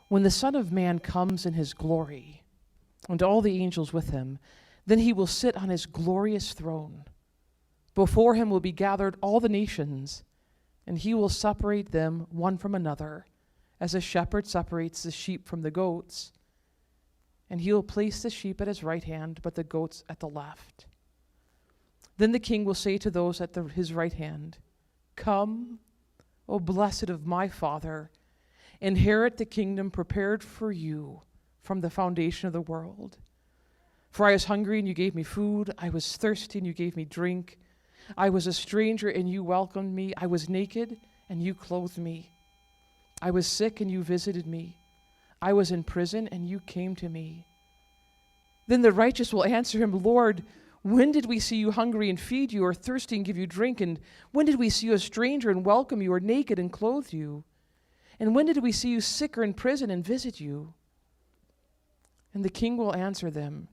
When the Son of Man comes in his glory, and all the angels with him, then he will sit on his glorious throne. Before him will be gathered all the nations, and he will separate them one from another, as a shepherd separates the sheep from the goats. And he will place the sheep at his right hand, but the goats at the left. Then the king will say to those at his right hand, "Come, O blessed of my Father, inherit the kingdom prepared for you from the foundation of the world. For I was hungry, and you gave me food. I was thirsty, and you gave me drink. I was a stranger, and you welcomed me. I was naked, and you clothed me. I was sick, and you visited me. I was in prison, and you came to me." Then the righteous will answer him, "Lord, when did we see you hungry and feed you, or thirsty and give you drink? And when did we see you a stranger and welcome you, or naked and clothe you? And when did we see you sick or in prison and visit you?" And the king will answer them,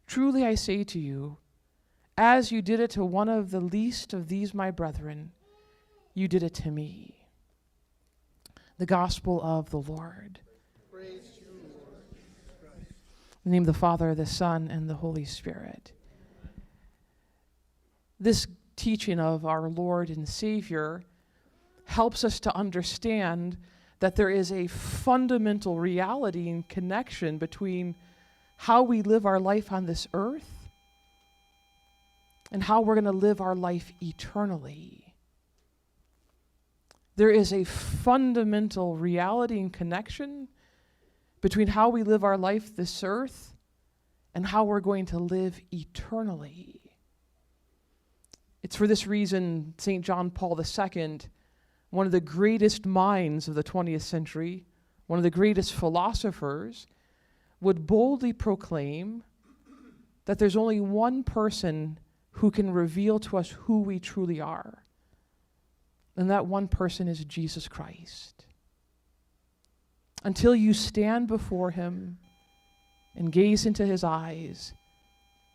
"Truly I say to you, as you did it to one of the least of these my brethren, you did it to me." The gospel of the Lord. Praise you, Lord Jesus Christ. In the name of the Father, the Son, and the Holy Spirit. This teaching of our Lord and Savior helps us to understand that there is a fundamental reality and connection between how we live our life on this earth and how we're going to live our life eternally. There is a fundamental reality and connection between how we live our life this earth and how we're going to live eternally. It's for this reason St. John Paul II, one of the greatest minds of the 20th century, one of the greatest philosophers, would boldly proclaim that there's only one person who can reveal to us who we truly are. And that one person is Jesus Christ. Until you stand before him and gaze into his eyes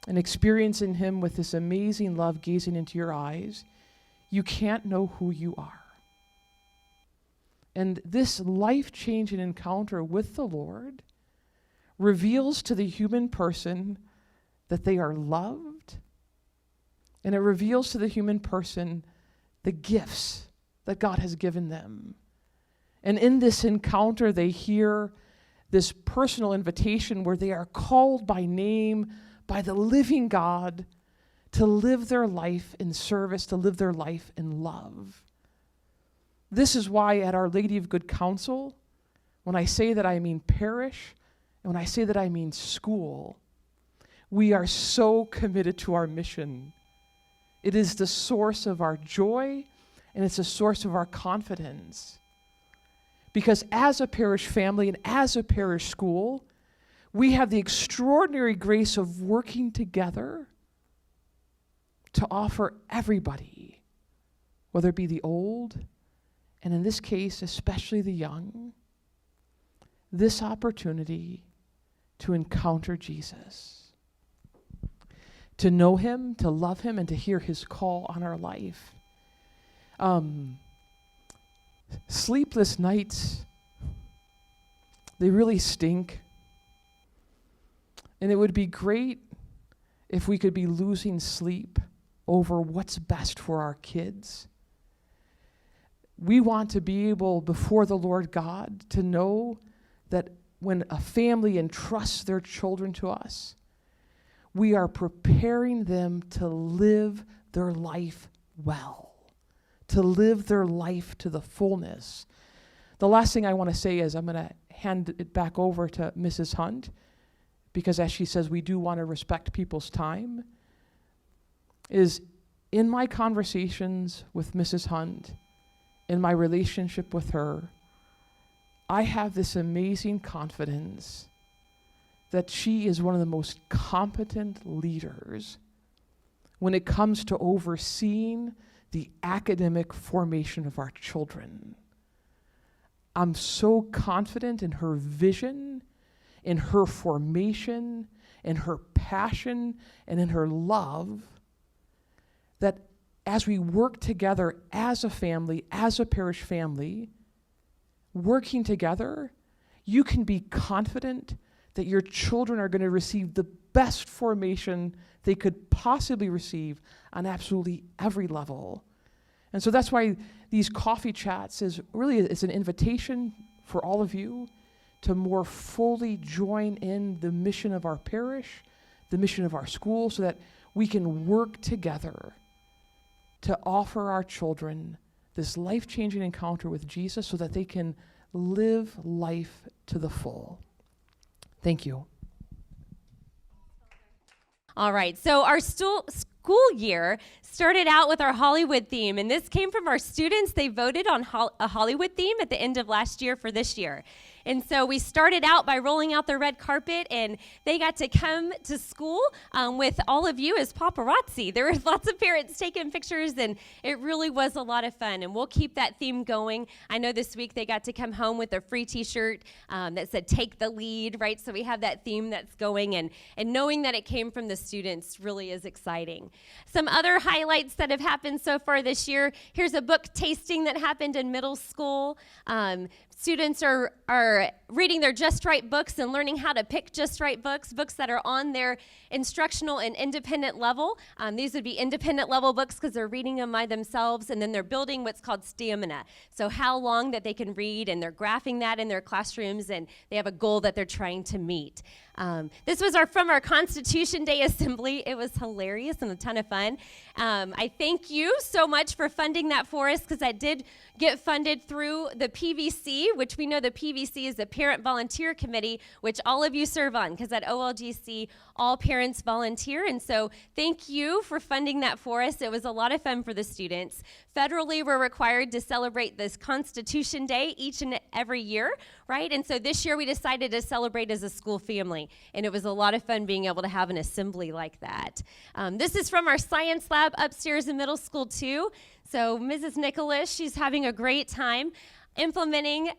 and experience in him with this amazing love gazing into your eyes, you can't know who you are. And this life-changing encounter with the Lord reveals to the human person that they are loved, and it reveals to the human person the gifts that God has given them. And in this encounter, they hear this personal invitation where they are called by name by the living God to live their life in service, to live their life in love. This is why at Our Lady of Good Counsel, when I say that I mean parish, and when I say that I mean school, we are so committed to our mission. It is the source of our joy, and it's a source of our confidence. Because as a parish family and as a parish school, we have the extraordinary grace of working together to offer everybody, whether it be the old, and in this case, especially the young, this opportunity to encounter Jesus, to know him, to love him, and to hear his call on our life. Sleepless nights, they really stink. And it would be great if we could be losing sleep over what's best for our kids. We want to be able, before the Lord God, to know that when a family entrusts their children to us, we are preparing them to live their life well, to live their life to the fullness. The last thing I want to say is I'm going to hand it back over to Mrs. Hunt, because as she says, we do want to respect people's time, is in my conversations with Mrs. Hunt, in my relationship with her, I have this amazing confidence that she is one of the most competent leaders when it comes to overseeing the academic formation of our children. I'm so confident in her vision, in her formation, in her passion, and in her love, that as we work together as a family, as a parish family, working together, you can be confident that your children are going to receive the best formation they could possibly receive on absolutely every level. And so that's why these coffee chats it's an invitation for all of you to more fully join in the mission of our parish, the mission of our school, so that we can work together to offer our children this life-changing encounter with Jesus so that they can live life to the full. Thank you. All right, so our school year started out with our Hollywood theme, and this came from our students. They voted on a Hollywood theme at the end of last year for this year. And so we started out by rolling out the red carpet, and they got to come to school with all of you as paparazzi. There were lots of parents taking pictures, and it really was a lot of fun. And we'll keep that theme going. I know this week they got to come home with a free T-shirt that said "Take the Lead," right? So we have that theme that's going, and knowing that it came from the students really is exciting. Some other highlights that have happened so far this year. Here's a book tasting that happened in middle school. Students are reading their Just Right books and learning how to pick just right books that are on their instructional and independent level. These would be independent level books because they're reading them by themselves, and then they're building what's called stamina. So how long that they can read, and they're graphing that in their classrooms, and they have a goal that they're trying to meet. This was from our Constitution Day Assembly. It was hilarious and a ton of fun. I thank you so much for funding that for us, because that did get funded through the PVC, which we know the PVC is the Parent Volunteer Committee, which all of you serve on, because at OLGC, all parents volunteer. And so thank you for funding that for us. It was a lot of fun for the students. Federally, we're required to celebrate this Constitution Day each and every year, right? And so this year we decided to celebrate as a school family. And it was a lot of fun being able to have an assembly like that. This is from our science lab upstairs in middle school too. So Mrs. Nicholas, she's having a great time implementing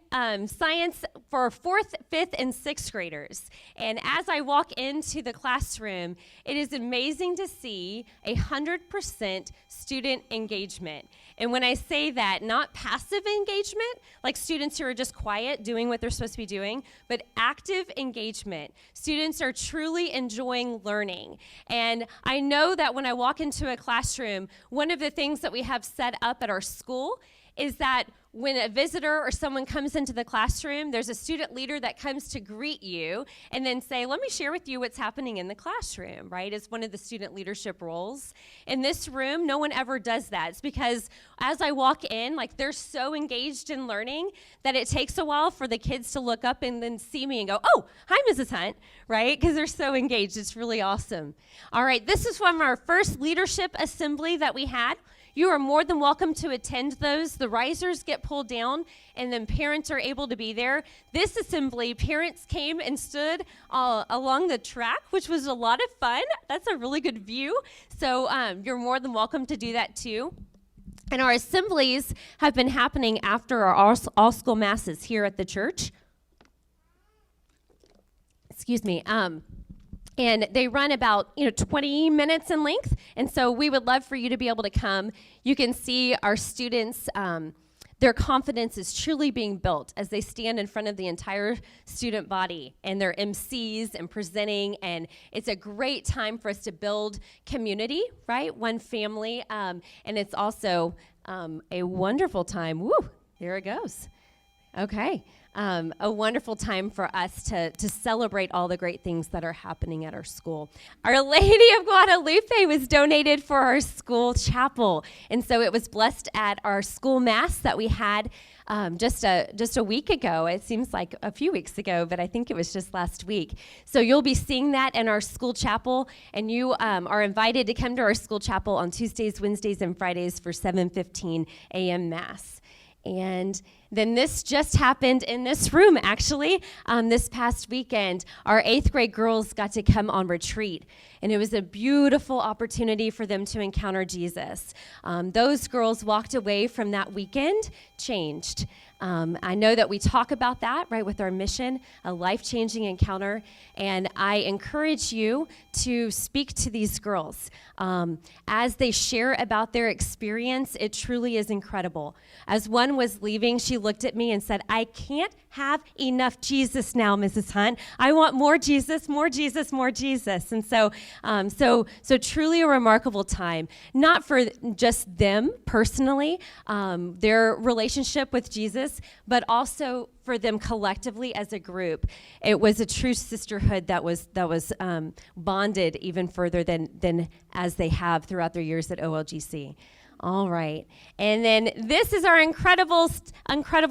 science for 4th, 5th, and 6th graders. And as I walk into the classroom, it is amazing to see 100% student engagement. And when I say that, not passive engagement, like students who are just quiet, doing what they're supposed to be doing, but active engagement. Students are truly enjoying learning. And I know that when I walk into a classroom, one of the things that we have set up at our school is that when a visitor or someone comes into the classroom, there's a student leader that comes to greet you and then say, let me share with you what's happening in the classroom, right? It's one of the student leadership roles. In this room, no one ever does that. It's because as I walk in, like they're so engaged in learning that it takes a while for the kids to look up and then see me and go, oh, hi, Mrs. Hunt, right? Because they're so engaged. It's really awesome. All right, this is from our first leadership assembly that we had. You are more than welcome to attend those. The risers get pulled down, and then parents are able to be there. This assembly, parents came and stood along the track, which was a lot of fun. That's a really good view. So you're more than welcome to do that too. And our assemblies have been happening after our all-school masses here at the church. Excuse me. And they run about 20 minutes in length, and so we would love for you to be able to come. You can see our students, their confidence is truly being built as they stand in front of the entire student body, and they're MCs and presenting, and it's a great time for us to build community, right? One family, and it's also a wonderful time. Woo, there it goes. Okay. A wonderful time for us to celebrate all the great things that are happening at our school. Our Lady of Guadalupe was donated for our school chapel, and so it was blessed at our school mass that we had just a week ago. It seems like a few weeks ago, but I think it was just last week. So you'll be seeing that in our school chapel, and you are invited to come to our school chapel on Tuesdays, Wednesdays, and Fridays for 7:15 a.m. mass. And then this just happened in this room, actually, this past weekend. Our 8th grade girls got to come on retreat, and it was a beautiful opportunity for them to encounter Jesus. Those girls walked away from that weekend changed. I know that we talk about that, right, with our mission, a life-changing encounter, and I encourage you to speak to these girls. As they share about their experience, it truly is incredible. As one was leaving, she looked at me and said, "I can't have enough Jesus now, Mrs. Hunt. I want more Jesus, more Jesus, more Jesus." And so truly a remarkable time, not for just them personally, their relationship with Jesus, but also for them collectively as a group. It was a true sisterhood that was bonded even further than as they have throughout their years at OLGC. All right. And then this is our incredible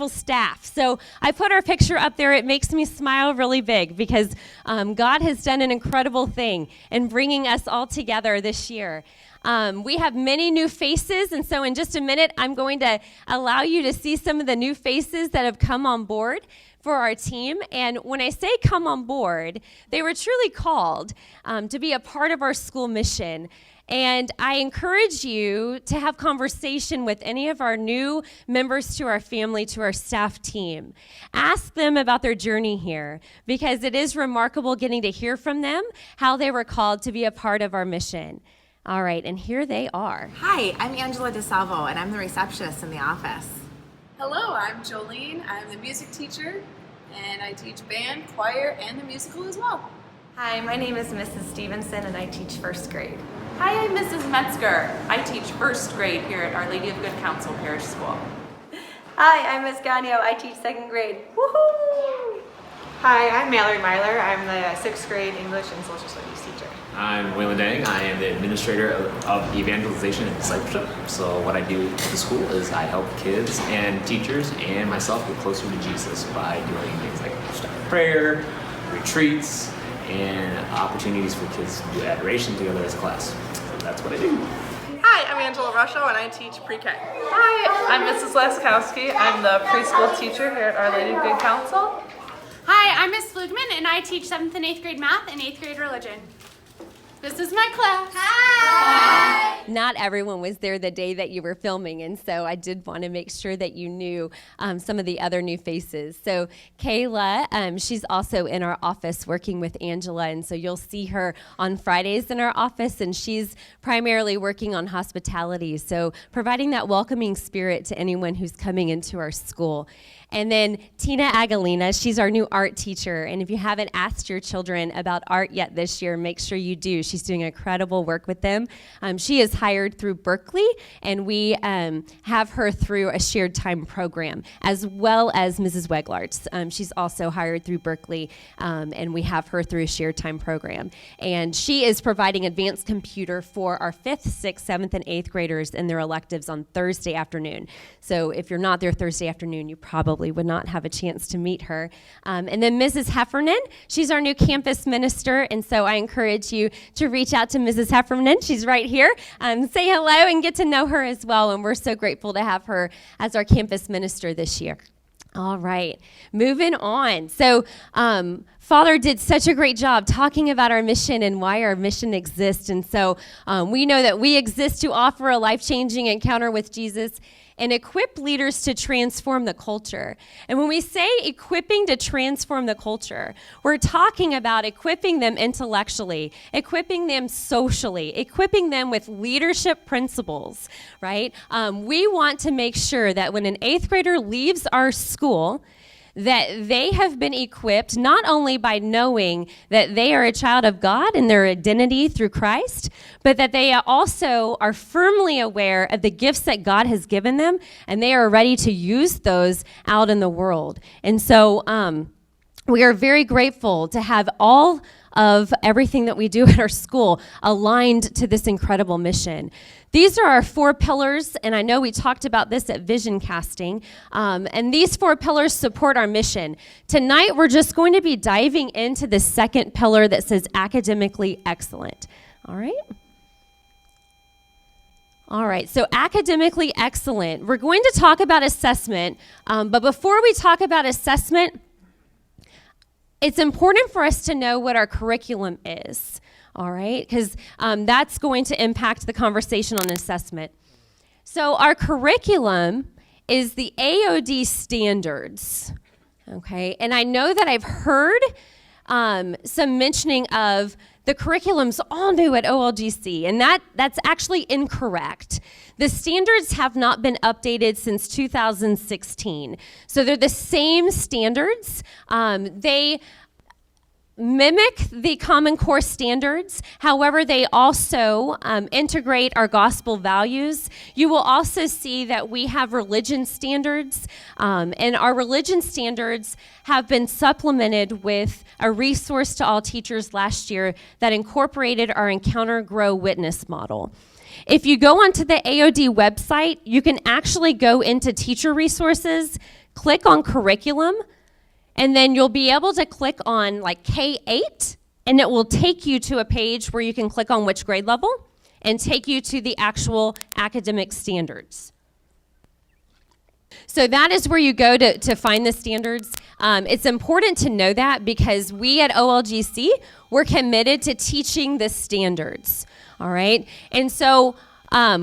staff. So I put our picture up there. It makes me smile really big because God has done an incredible thing in bringing us all together this year. We have many new faces, and so in just a minute, I'm going to allow you to see some of the new faces that have come on board for our team. And when I say come on board, they were truly called to be a part of our school mission. And I encourage you to have conversation with any of our new members to our family, to our staff team. Ask them about their journey here, because it is remarkable getting to hear from them how they were called to be a part of our mission. All right, and here they are. Hi, I'm Angela DeSalvo, and I'm the receptionist in the office. Hello, I'm Jolene. I'm the music teacher, and I teach band, choir, and the musical as well. Hi, my name is Mrs. Stevenson, and I teach first grade. Hi, I'm Mrs. Metzger. I teach first grade here at Our Lady of Good Counsel Parish School. Hi, I'm Miss Gagno. I teach second grade. Woohoo! Hi, I'm Mallory Myler. I'm the sixth grade English and social studies teacher. I'm Waylon Dang. I am the administrator of evangelization and discipleship. So what I do at the school is I help kids and teachers and myself get closer to Jesus by doing things like start prayer, retreats, and opportunities for kids to do adoration together as a class. So that's what I do. Hi, I'm Angela Rusho, and I teach pre-K. Hi, I'm Mrs. Laskowski. I'm the preschool teacher here at Our Lady of Good Counsel. Hi, I'm Miss Flugman, and I teach 7th and 8th grade math and 8th grade religion. This is my class. Hi! Not everyone was there the day that you were filming, and so I did want to make sure that you knew some of the other new faces. So Kayla, she's also in our office working with Angela, and so you'll see her on Fridays in our office, and she's primarily working on hospitality, so providing that welcoming spirit to anyone who's coming into our school. And then Tina Agalina, she's our new art teacher. And if you haven't asked your children about art yet this year, make sure you do. She's doing incredible work with them. She is hired through Berkeley, and we have her through a shared time program, as well as Mrs. Weglarts. She's also hired through Berkeley, and we have her through a shared time program. And she is providing advanced computer for our 5th, 6th, 7th, and 8th graders in their electives on Thursday afternoon. So if you're not there Thursday afternoon, you probably would not have a chance to meet her. And then Mrs. Heffernan, she's our new campus minister, and so I encourage you to reach out to Mrs. Heffernan. She's right here. Say hello and get to know her as well, and we're so grateful to have her as our campus minister this year. All right, moving on. So Father did such a great job talking about our mission and why our mission exists, and so we know that we exist to offer a life-changing encounter with Jesus and equip leaders to transform the culture. And when we say equipping to transform the culture, we're talking about equipping them intellectually, equipping them socially, equipping them with leadership principles, right? We want to make sure that when an 8th grader leaves our school, that they have been equipped not only by knowing that they are a child of God and their identity through Christ, but that they also are firmly aware of the gifts that God has given them, and they are ready to use those out in the world. And so we are very grateful to have all of everything that we do at our school aligned to this incredible mission. These are our 4 pillars, and I know we talked about this at Vision Casting, and these 4 pillars support our mission. Tonight, we're just going to be diving into the second pillar that says academically excellent. All right? All right, so academically excellent. We're going to talk about assessment, but before we talk about assessment, it's important for us to know what our curriculum is, all right? Because that's going to impact the conversation on assessment. So our curriculum is the AOD standards. Okay, and I know that I've heard some mentioning of the curriculum's all new at OLGC, and that's actually incorrect. The standards have not been updated since 2016. So they're the same standards. They mimic the Common Core standards. However, they also integrate our gospel values. You will also see that we have religion standards, and our religion standards have been supplemented with a resource to all teachers last year that incorporated our Encounter, Grow, Witness model. If you go onto the AOD website, you can actually go into teacher resources, click on curriculum, and then you'll be able to click on like K-8, and it will take you to a page where you can click on which grade level and take you to the actual academic standards. So that is where you go to find the standards. It's important to know that because we at OLGC, we're committed to teaching the standards, all right? And so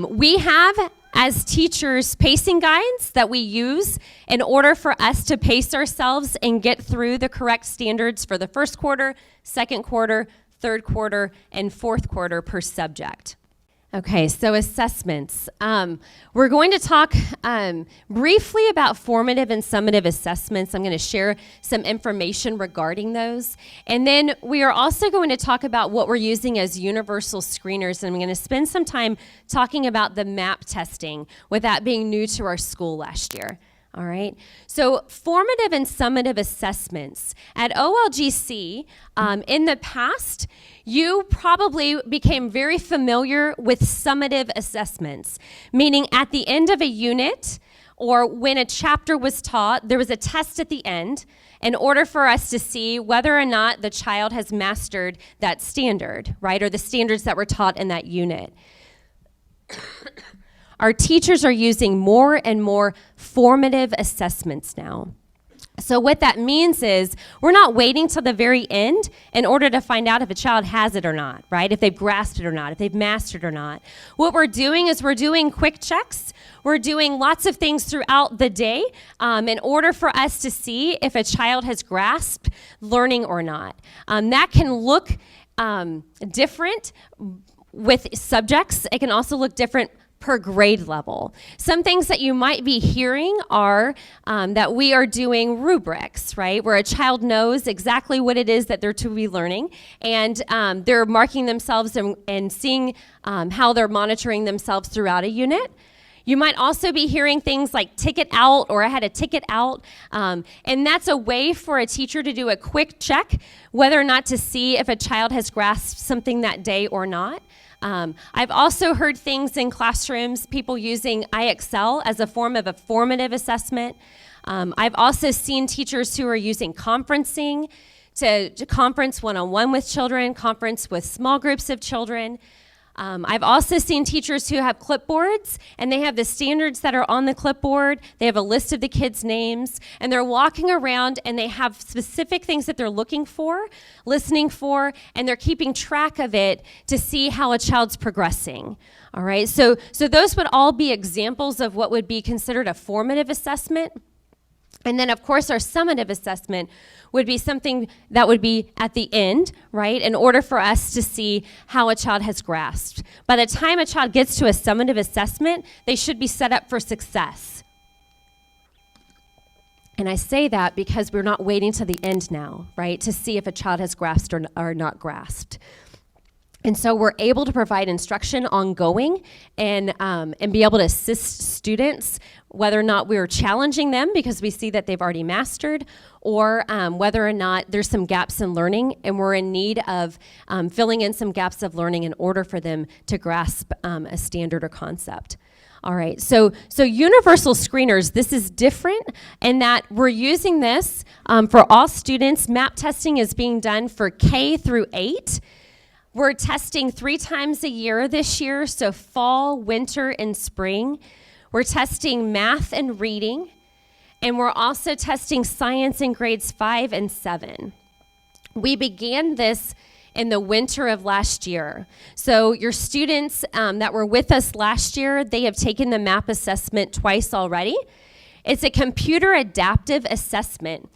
we have, as teachers, pacing guides that we use in order for us to pace ourselves and get through the correct standards for the first quarter, second quarter, third quarter, and fourth quarter per subject. Okay, so assessments. We're going to talk briefly about formative and summative assessments. I'm going to share some information regarding those. And then we are also going to talk about what we're using as universal screeners. And I'm going to spend some time talking about the MAP testing, with that being new to our school last year. All right, so formative and summative assessments. At OLGC, in the past, you probably became very familiar with summative assessments, meaning at the end of a unit or when a chapter was taught, there was a test at the end in order for us to see whether or not the child has mastered that standard, right, or the standards that were taught in that unit. Our teachers are using more and more formative assessments now. So what that means is we're not waiting till the very end in order to find out if a child has it or not, right? If they've grasped it or not, if they've mastered or not. What we're doing is we're doing quick checks. We're doing lots of things throughout the day in order for us to see if a child has grasped learning or not. That can look different with subjects. It can also look different per grade level. Some things that you might be hearing are that we are doing rubrics, right? Where a child knows exactly what it is that they're to be learning, and they're marking themselves and seeing how they're monitoring themselves throughout a unit. You might also be hearing things like ticket out, or I had a ticket out, and that's a way for a teacher to do a quick check whether or not to see if a child has grasped something that day or not. I've also heard things in classrooms, people using IXL as a form of a formative assessment. I've also seen teachers who are using conferencing to conference one-on-one with children, conference with small groups of children. I've also seen teachers who have clipboards, and they have the standards that are on the clipboard. They have a list of the kids' names, and they're walking around, and they have specific things that they're looking for, listening for, and they're keeping track of it to see how a child's progressing. All right, so those would all be examples of what would be considered a formative assessment. And then, of course, our summative assessment would be something that would be at the end, right, in order for us to see how a child has grasped. By the time a child gets to a summative assessment, they should be set up for success. And I say that because we're not waiting to the end now, right, to see if a child has grasped or not grasped. And so we're able to provide instruction ongoing and be able to assist students, whether or not we're challenging them because we see that they've already mastered, or whether or not there's some gaps in learning and we're in need of filling in some gaps of learning in order for them to grasp a standard or concept. All right, so universal screeners, this is different in that we're using this for all students. MAP testing is being done for K through 8. We're testing 3 times a year this year, so fall, winter, and spring. We're testing math and reading, and we're also testing science in grades 5 and 7. We began this in the winter of last year. So your students that were with us last year, they have taken the MAP assessment twice already, It's a computer adaptive assessment.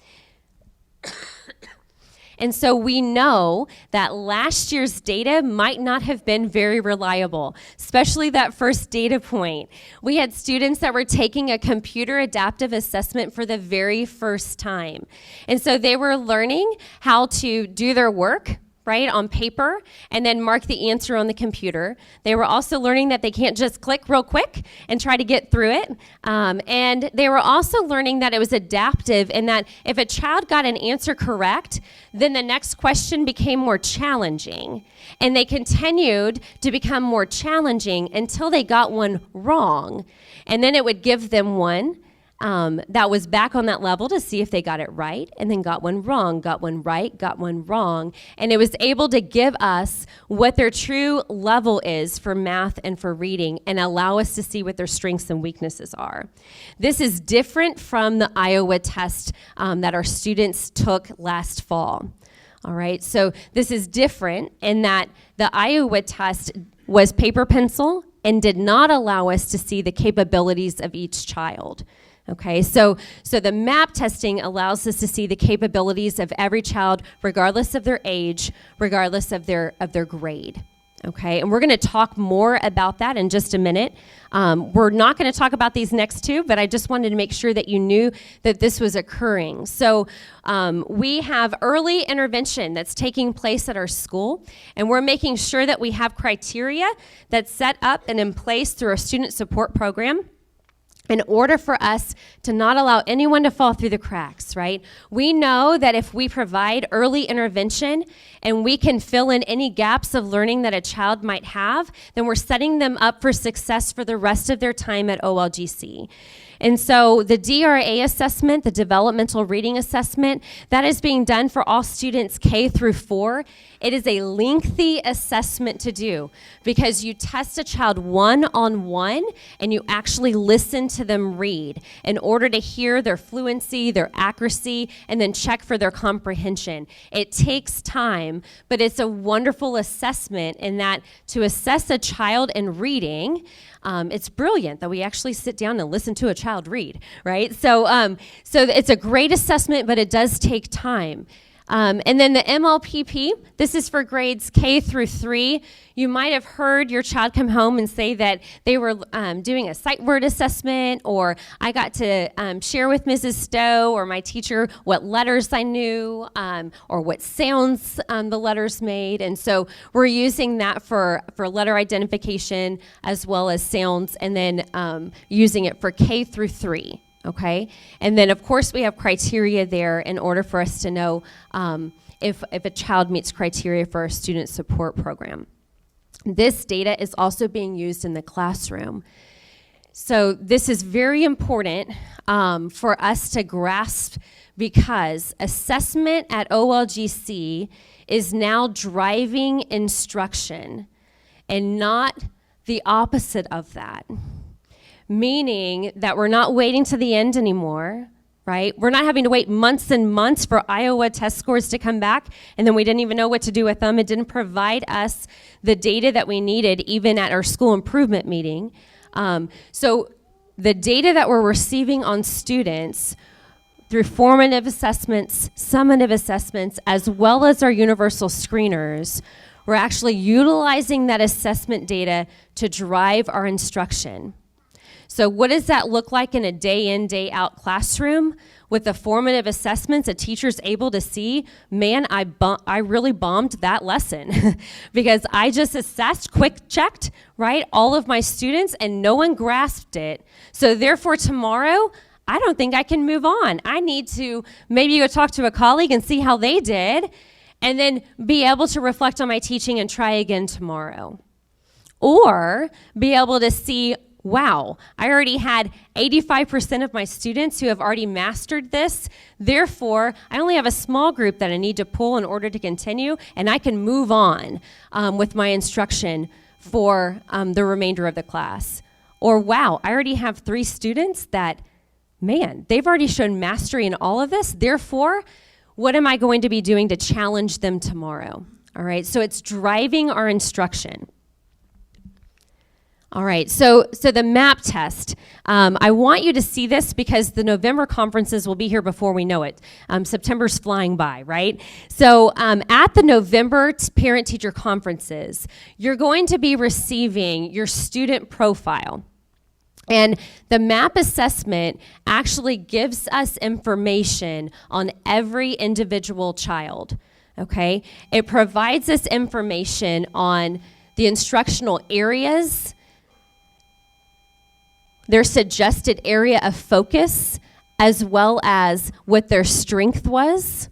And so we know that last year's data might not have been very reliable, especially that first data point. We had students that were taking a computer adaptive assessment for the very first time. And so they were learning how to do their work, right, on paper, and then mark the answer on the computer. They were also learning that they can't just click real quick and try to get through it. And they were also learning that it was adaptive and that if a child got an answer correct, then the next question became more challenging. And they continued to become more challenging until they got one wrong. And then it would give them one that was back on that level to see if they got it right, and then got one wrong, got one right, got one wrong. And it was able to give us what their true level is for math and for reading and allow us to see what their strengths and weaknesses are. This is different from the Iowa test that our students took last fall. All right, so this is different in that the Iowa test was paper pencil and did not allow us to see the capabilities of each child. Okay, so the MAP testing allows us to see the capabilities of every child, regardless of their age, regardless of their grade. Okay, and we're going to talk more about that in just a minute. We're not going to talk about these next two, but I just wanted to make sure that you knew that this was occurring. So we have early intervention that's taking place at our school, and we're making sure that we have criteria that's set up and in place through our student support program, in order for us to not allow anyone to fall through the cracks, right? We know that if we provide early intervention and we can fill in any gaps of learning that a child might have, then we're setting them up for success for the rest of their time at OLGC. And so the DRA assessment, the developmental reading assessment, that is being done for all students K through 4. It is a lengthy assessment to do because you test a child one-on-one and you actually listen to them read in order to hear their fluency, their accuracy, and then check for their comprehension. It takes time, but it's a wonderful assessment in that to assess a child in reading, it's brilliant that we actually sit down and listen to a child read, right? So it's a great assessment, but it does take time. And then the MLPP, this is for grades K through 3. You might have heard your child come home and say that they were doing a sight word assessment, or I got to share with Mrs. Stowe or my teacher what letters I knew, or what sounds the letters made. And so we're using that for letter identification as well as sounds, and then using it for K through 3. Okay, and then of course we have criteria there in order for us to know if a child meets criteria for our student support program. This data is also being used in the classroom. So this is very important for us to grasp, because assessment at OLGC is now driving instruction and not the opposite of that. Meaning that we're not waiting to the end anymore, right? We're not having to wait months and months for Iowa test scores to come back, and then we didn't even know what to do with them. It didn't provide us the data that we needed, even at our school improvement meeting. So the data that we're receiving on students through formative assessments, summative assessments, as well as our universal screeners, we're actually utilizing that assessment data to drive our instruction. So what does that look like in a day in, day out classroom? With the formative assessments, a teacher's able to see, man, I really bombed that lesson because I just assessed, quick checked, right, all of my students, and no one grasped it. So therefore tomorrow, I don't think I can move on. I need to maybe go talk to a colleague and see how they did, and then be able to reflect on my teaching and try again tomorrow. Or be able to see, wow, I already had 85% of my students who have already mastered this. Therefore, I only have a small group that I need to pull in order to continue, and I can move on with my instruction for the remainder of the class. Or wow, I already have 3 students that, man, they've already shown mastery in all of this. Therefore, what am I going to be doing to challenge them tomorrow? All right, so it's driving our instruction. All right, so the MAP test. I want you to see this because the November conferences will be here before we know it. September's flying by, right? So at the November parent-teacher conferences, you're going to be receiving your student profile. And the MAP assessment actually gives us information on every individual child, okay? It provides us information on the instructional areas, their suggested area of focus, as well as what their strength was.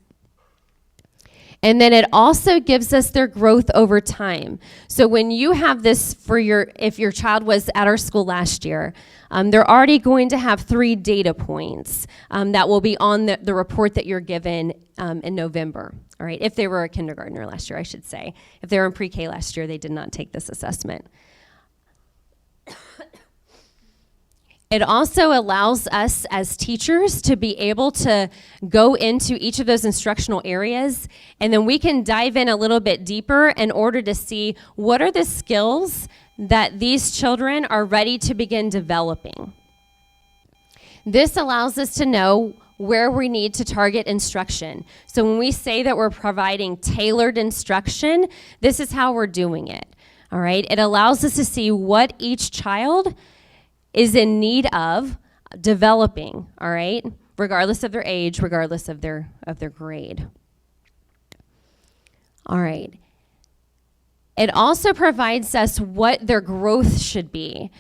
And then it also gives us their growth over time. So when you have this if your child was at our school last year, they're already going to have 3 data points that will be on the report that you're given in November. All right, if they were a kindergartner last year, I should say. If they were in pre-K last year, they did not take this assessment. It also allows us as teachers to be able to go into each of those instructional areas, and then we can dive in a little bit deeper in order to see what are the skills that these children are ready to begin developing. This allows us to know where we need to target instruction. So when we say that we're providing tailored instruction, this is how we're doing it. All right? It allows us to see what each child is in need of developing, all right? Regardless of their age, regardless of their grade. All right. It also provides us what their growth should be.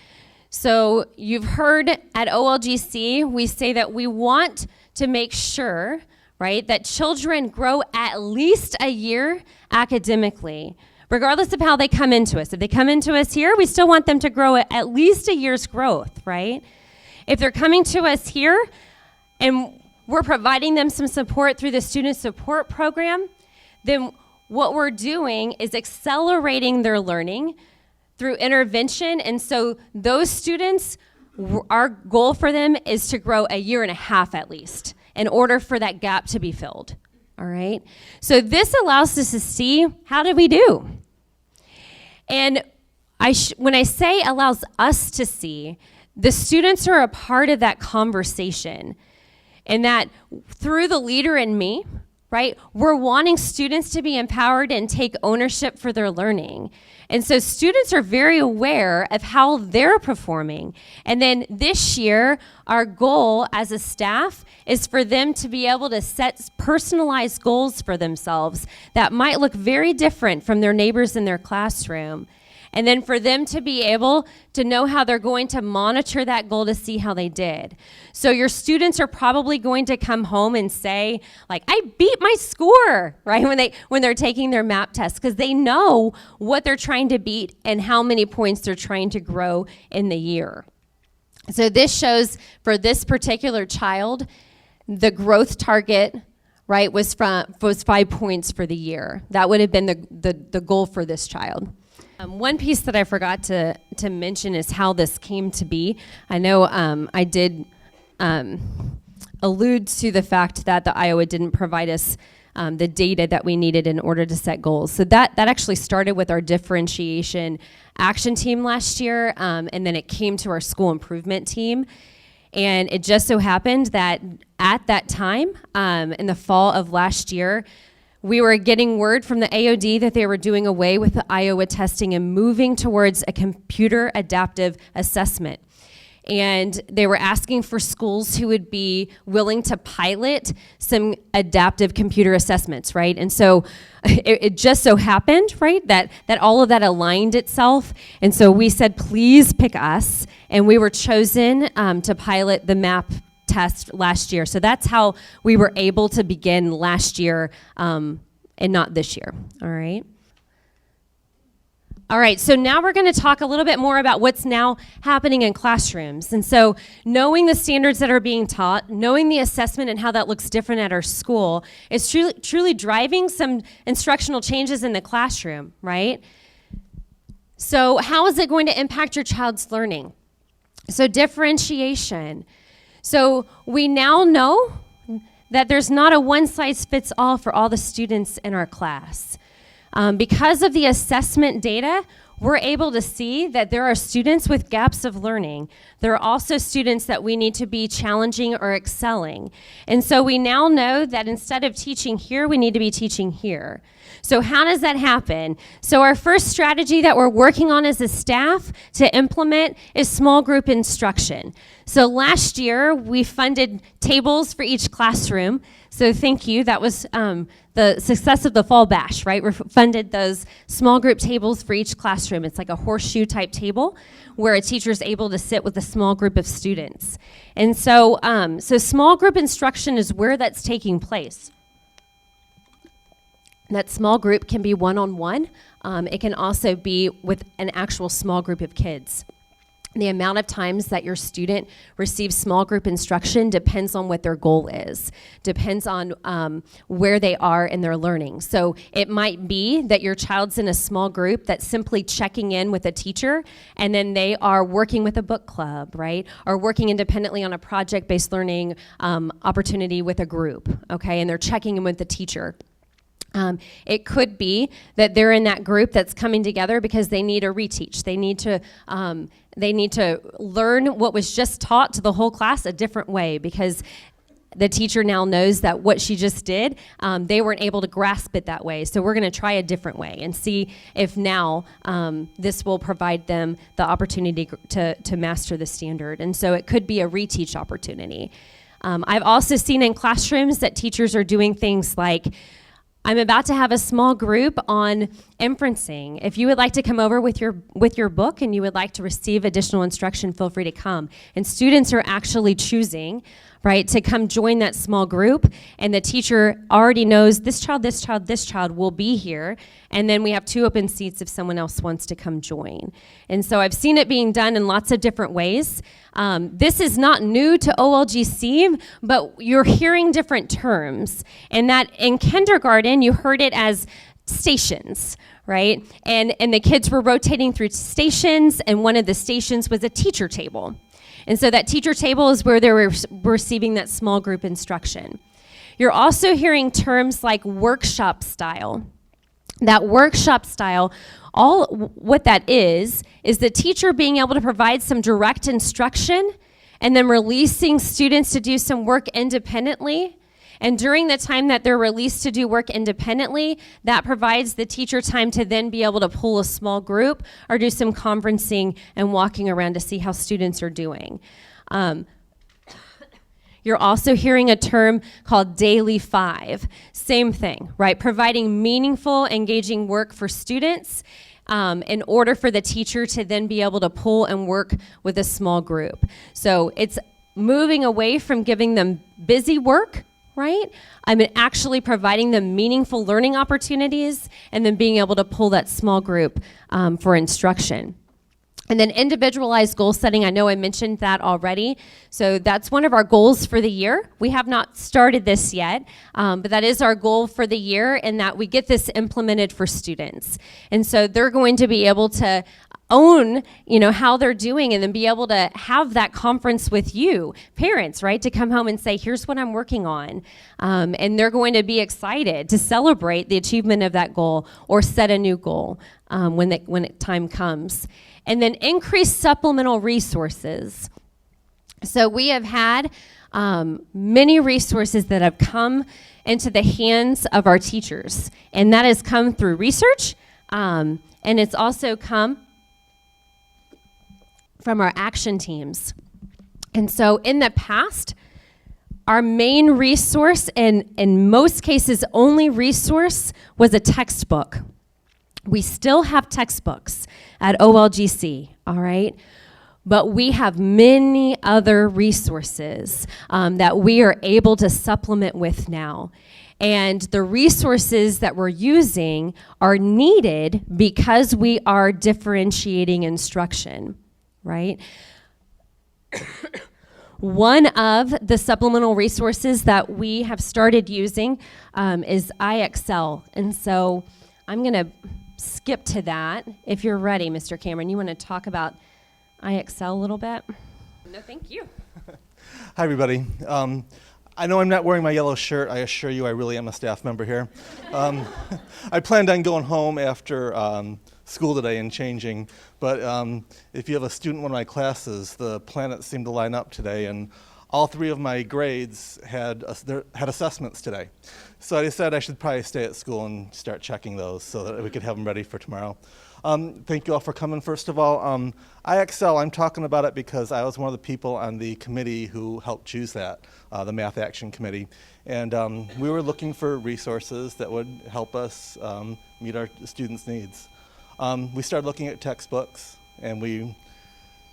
So you've heard at OLGC, we say that we want to make sure, right, that children grow at least a year academically, regardless of how they come into us. If they come into us here, we still want them to grow at least a year's growth, right? If they're coming to us here and we're providing them some support through the student support program, then what we're doing is accelerating their learning through intervention. And so those students, our goal for them is to grow a year and a half at least in order for that gap to be filled. All right? So this allows us to see, how did we do? And when I say allows us to see, the students are a part of that conversation. And that through the leader in me, right, we're wanting students to be empowered and take ownership for their learning. And so students are very aware of how they're performing. And then this year, our goal as a staff is for them to be able to set personalized goals for themselves that might look very different from their neighbors in their classroom. And then for them to be able to know how they're going to monitor that goal to see how they did. So your students are probably going to come home and say, like, I beat my score, right? When they're taking their MAP test, because they know what they're trying to beat and how many points they're trying to grow in the year. So this shows for this particular child, the growth target, right, was 5 points for the year. That would have been the goal for this child. One piece that I forgot to mention is how this came to be. I know I did allude to the fact that the Iowa didn't provide us the data that we needed in order to set goals. So that actually started with our differentiation action team last year, and then it came to our school improvement team. And it just so happened that at that time, in the fall of last year, we were getting word from the AOD that they were doing away with the Iowa testing and moving towards a computer adaptive assessment. And they were asking for schools who would be willing to pilot some adaptive computer assessments, right? And so it just so happened, right, that all of that aligned itself. And so we said, please pick us. And we were chosen to pilot the MAP test last year. So that's how we were able to begin last year and not this year, all right? All right, so now we're going to talk a little bit more about what's now happening in classrooms. And so knowing the standards that are being taught, knowing the assessment and how that looks different at our school is truly driving some instructional changes in the classroom, right? So how is it going to impact your child's learning? So differentiation. So we now know that there's not a one-size-fits-all for all the students in our class. Because of the assessment data, we're able to see that there are students with gaps of learning. There are also students that we need to be challenging or excelling. And so we now know that instead of teaching here, we need to be teaching here. So how does that happen? So our first strategy that we're working on as a staff to implement is small group instruction. So last year, we funded tables for each classroom. So thank you. That was the success of the Fall Bash, right? We funded those small group tables for each classroom. It's like a horseshoe type table where a teacher is able to sit with a small group of students. And so, so small group instruction is where that's taking place. That small group can be one-on-one. It can also be with an actual small group of kids. The amount of times that your student receives small group instruction depends on what their goal is, depends on where they are in their learning. So it might be that your child's in a small group that's simply checking in with a teacher, and then they are working with a book club, right? Or working independently on a project-based learning opportunity with a group, okay? And they're checking in with the teacher. It could be that they're in that group that's coming together because they need a reteach. They need to learn what was just taught to the whole class a different way because the teacher now knows that what she just did, they weren't able to grasp it that way. So we're going to try a different way and see if now this will provide them the opportunity to master the standard. And so it could be a reteach opportunity. I've also seen in classrooms that teachers are doing things like, I'm about to have a small group on inferencing. If you would like to come over with your book and you would like to receive additional instruction, feel free to come. And students are actually choosing, right, to come join that small group, and the teacher already knows this child will be here, and then we have 2 open seats if someone else wants to come join. And so I've seen it being done in lots of different ways. This is not new to OLGC, but you're hearing different terms. And that in kindergarten, you heard it as stations, right? And the kids were rotating through stations, and one of the stations was a teacher table. And so that teacher table is where they were receiving that small group instruction. You're also hearing terms like workshop style. That workshop style, all what that is the teacher being able to provide some direct instruction and then releasing students to do some work independently. And during the time that they're released to do work independently, that provides the teacher time to then be able to pull a small group or do some conferencing and walking around to see how students are doing. You're also hearing a term called Daily 5. Same thing, right? Providing meaningful, engaging work for students in order for the teacher to then be able to pull and work with a small group. So it's moving away from giving them busy work, right? I'm actually providing them meaningful learning opportunities and then being able to pull that small group for instruction. And then individualized goal setting, I know I mentioned that already. So that's one of our goals for the year. We have not started this yet, but that is our goal for the year, and that we get this implemented for students. And so they're going to be able to own, how they're doing, and then be able to have that conference with you, parents, right, to come home and say, here's what I'm working on. And they're going to be excited to celebrate the achievement of that goal or set a new goal when time comes. And then increase supplemental resources. So we have had many resources that have come into the hands of our teachers, and that has come through research, and it's also come from our action teams. And so in the past, our main resource, and in most cases only resource, was a textbook. We still have textbooks at OLGC, all right? But we have many other resources that we are able to supplement with now. And the resources that we're using are needed because we are differentiating instruction, right? One of the supplemental resources that we have started using is IXL. And so I'm going to skip to that. If you're ready, Mr. Cameron, you want to talk about IXL a little bit? No, thank you. Hi, everybody. I know I'm not wearing my yellow shirt. I assure you I really am a staff member here. I planned on going home after school today and changing. But if you have a student in one of my classes, the planets seem to line up today, and all 3 of my grades had assessments today. So I decided I should probably stay at school and start checking those so that we could have them ready for tomorrow. Thank you all for coming, first of all. IXL, I'm talking about it because I was one of the people on the committee who helped choose that, the Math Action Committee. And we were looking for resources that would help us meet our students' needs. We started looking at textbooks, and we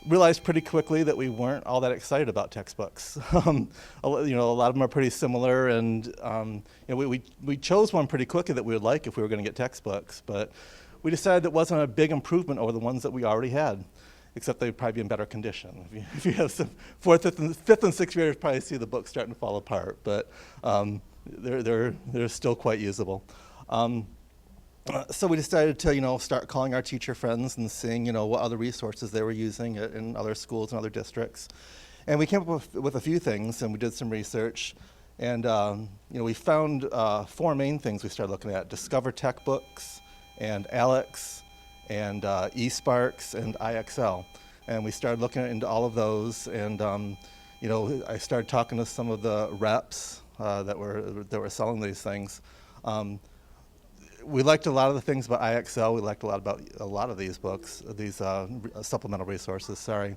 realized pretty quickly that we weren't all that excited about textbooks. A lot of them are pretty similar, and we chose one pretty quickly that we would like if we were going to get textbooks, but we decided it wasn't a big improvement over the ones that we already had, except they'd probably be in better condition. If you have some fifth and sixth graders, probably see the book starting to fall apart, but they're still quite usable. So we decided to start calling our teacher friends and seeing what other resources they were using in other schools and other districts, and we came up with a few things, and we did some research, and we found 4 main things we started looking at: Discover Tech books, and Alex, and eSparks, and IXL. And we started looking into all of those, and I started talking to some of the reps that were selling these things. We liked a lot of the things about IXL. We liked a lot about a lot of these books, these supplemental resources, sorry.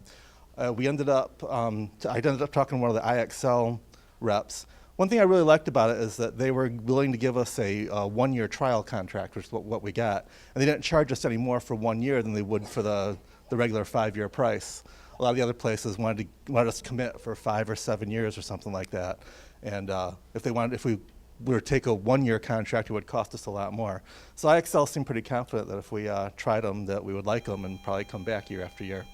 I ended up talking to one of the IXL reps. One thing I really liked about it is that they were willing to give us a 1-year trial contract, which is what we got. And they didn't charge us any more for 1 year than they would for the regular 5-year price. A lot of the other places wanted us to commit for 5 or 7 years or something like that. And if we were to take a 1-year contract, it would cost us a lot more. So IXL seemed pretty confident that if we tried them, that we would like them and probably come back year after year.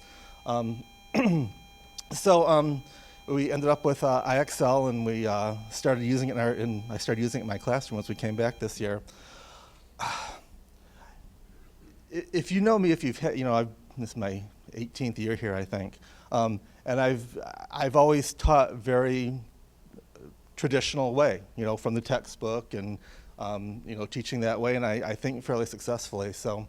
We ended up with IXL, and we started using it I started using it in my classroom once we came back this year. If you know me, if you've had, this is my 18th year here, I think, and I've always taught very traditional way, from the textbook, and teaching that way, and I think fairly successfully. So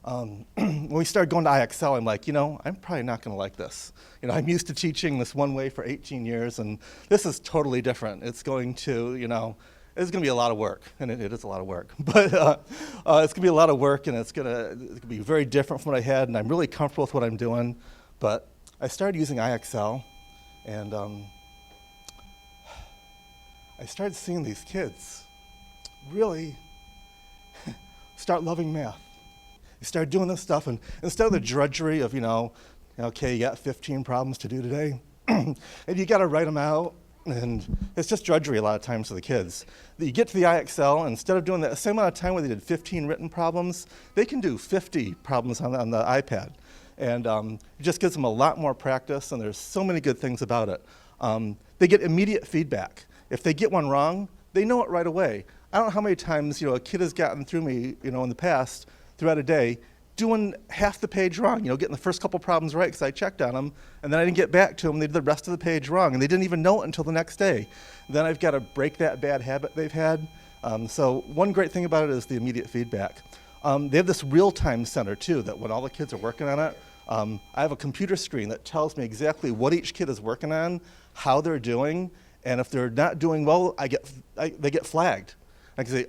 when we started going to IXL, I'm like, I'm probably not going to like this. I'm used to teaching this one way for 18 years, and this is totally different. It's going to, it's going to be a lot of work, and it is a lot of work. But it's going to be a lot of work, and it's going to be very different from what I had, and I'm really comfortable with what I'm doing. But I started using IXL, and I started seeing these kids really start loving math. You start doing this stuff, and instead of the drudgery of, okay, you got 15 problems to do today, and you got to write them out, and it's just drudgery a lot of times for the kids. You get to the IXL, and instead of doing that same amount of time where they did 15 written problems, they can do 50 problems on the iPad. And it just gives them a lot more practice, and there's so many good things about it. They get immediate feedback. If they get one wrong, they know it right away. I don't know how many times a kid has gotten through me in the past, throughout a day, doing half the page wrong, getting the first couple problems right because I checked on them, and then I didn't get back to them, they did the rest of the page wrong, and they didn't even know it until the next day. Then I've got to break that bad habit they've had. So one great thing about it is the immediate feedback. They have this real-time center, too, that when all the kids are working on it, I have a computer screen that tells me exactly what each kid is working on, how they're doing, and if they're not doing well, they get flagged. I can say,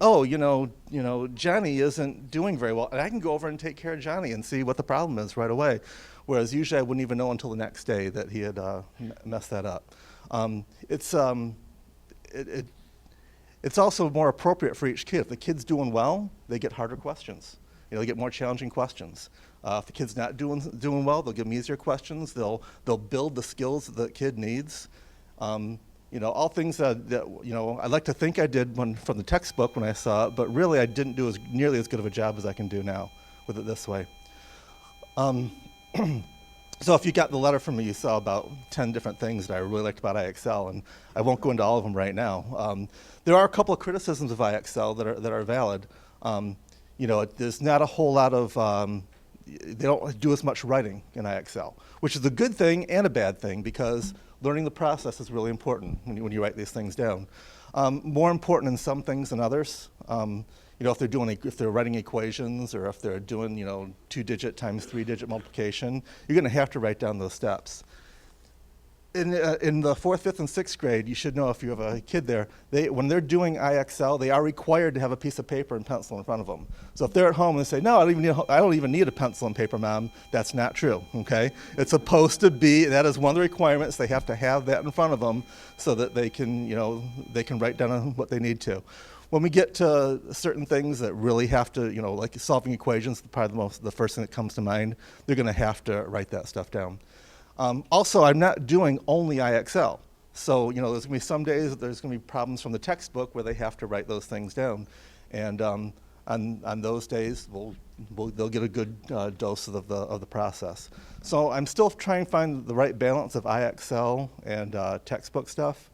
Johnny isn't doing very well, and I can go over and take care of Johnny and see what the problem is right away. Whereas usually I wouldn't even know until the next day that he had messed that up. It's also more appropriate for each kid. If the kid's doing well, they get harder questions. They get more challenging questions. If the kid's not doing well, they'll give them easier questions. They'll build the skills that the kid needs. All things that I like to think I did from the textbook when I saw it, but really I didn't do nearly as good of a job as I can do now with it this way. So if you got the letter from me, you saw about 10 different things that I really liked about IXL, and I won't go into all of them right now. There are a couple of criticisms of IXL that are valid. There's not a whole lot of they don't do as much writing in IXL, which is a good thing and a bad thing because learning the process is really important when you write these things down. More important in some things than others. if they're writing equations or if they're doing, 2-digit times 3-digit multiplication, you're going to have to write down those steps. In the 4th, 5th, and 6th grade, you should know if you have a kid there, when they're doing IXL, they are required to have a piece of paper and pencil in front of them. So if they're at home and they say, no, I don't even need a pencil and paper, Mom, that's not true, okay? It's supposed to be, that is one of the requirements. They have to have that in front of them so that they can, they can write down what they need to. When we get to certain things that really have to, like solving equations, probably the first thing that comes to mind, they're going to have to write that stuff down. Also, I'm not doing only IXL. So, there's going to be some days that there's going to be problems from the textbook where they have to write those things down. And on those days, they'll get a good dose of the process. So I'm still trying to find the right balance of IXL and textbook stuff.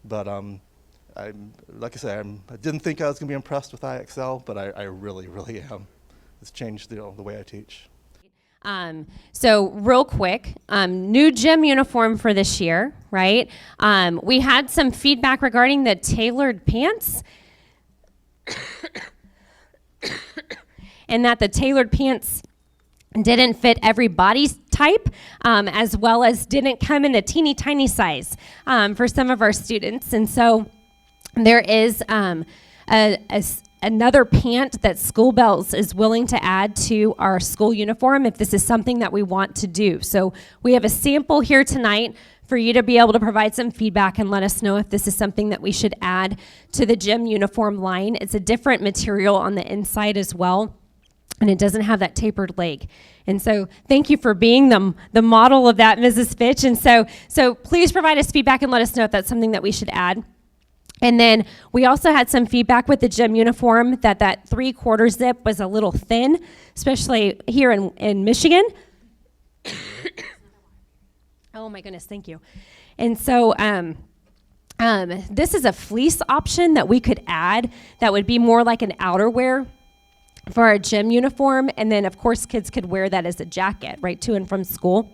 But like I said, I didn't think I was going to be impressed with IXL, but I really, really am. It's changed the way I teach. So real quick, new gym uniform for this year, right? We had some feedback regarding the tailored pants and that the tailored pants didn't fit every body type, as well as didn't come in a teeny tiny size for some of our students. And so there is another pant that School Bells is willing to add to our school uniform if this is something that we want to do. So we have a sample here tonight for you to be able to provide some feedback and let us know if this is something that we should add to the gym uniform line. It's a different material on the inside as well, and it doesn't have that tapered leg. And so thank you for being the model of that, Mrs. Fitch. And so please provide us feedback and let us know if that's something that we should add. And then we also had some feedback with the gym uniform that 3/4 zip was a little thin, especially here in Michigan. Oh my goodness, thank you. And so this is a fleece option that we could add that would be more like an outerwear for our gym uniform. And then of course kids could wear that as a jacket, right, to and from school.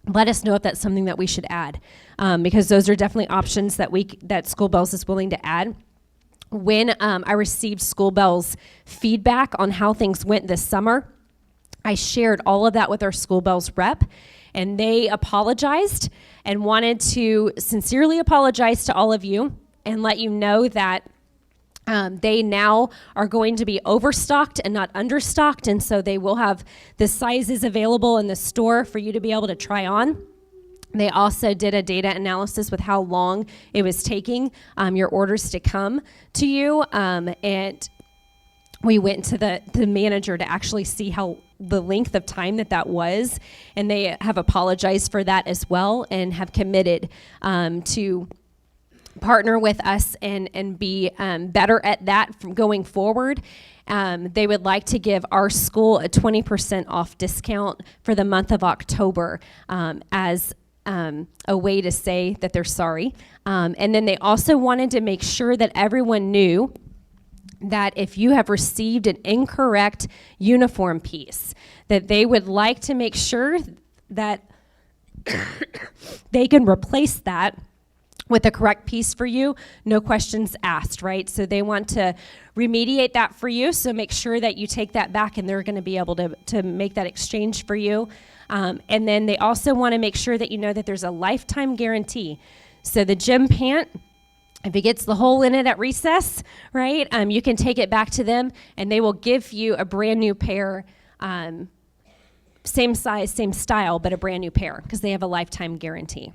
Let us know if that's something that we should add, because those are definitely options that School Bells is willing to add. When I received School Bells feedback on how things went this summer, I shared all of that with our School Bells rep, and they apologized and wanted to sincerely apologize to all of you and let you know that they now are going to be overstocked and not understocked, and so they will have the sizes available in the store for you to be able to try on. They also did a data analysis with how long it was taking your orders to come to you, and we went to the manager to actually see how the length of time that was, and they have apologized for that as well and have committed to partner with us and be better at that from going forward. They would like to give our school a 20% off discount for the month of October as a way to say that they're sorry. And then they also wanted to make sure that everyone knew that if you have received an incorrect uniform piece, that they would like to make sure that they can replace that with the correct piece for you, no questions asked, right? So they want to remediate that for you, so make sure that you take that back and they're gonna be able to make that exchange for you. And then they also wanna make sure that you know that there's a lifetime guarantee. So the gym pant, if it gets the hole in it at recess, right, you can take it back to them and they will give you a brand new pair, same size, same style, but a brand new pair because they have a lifetime guarantee.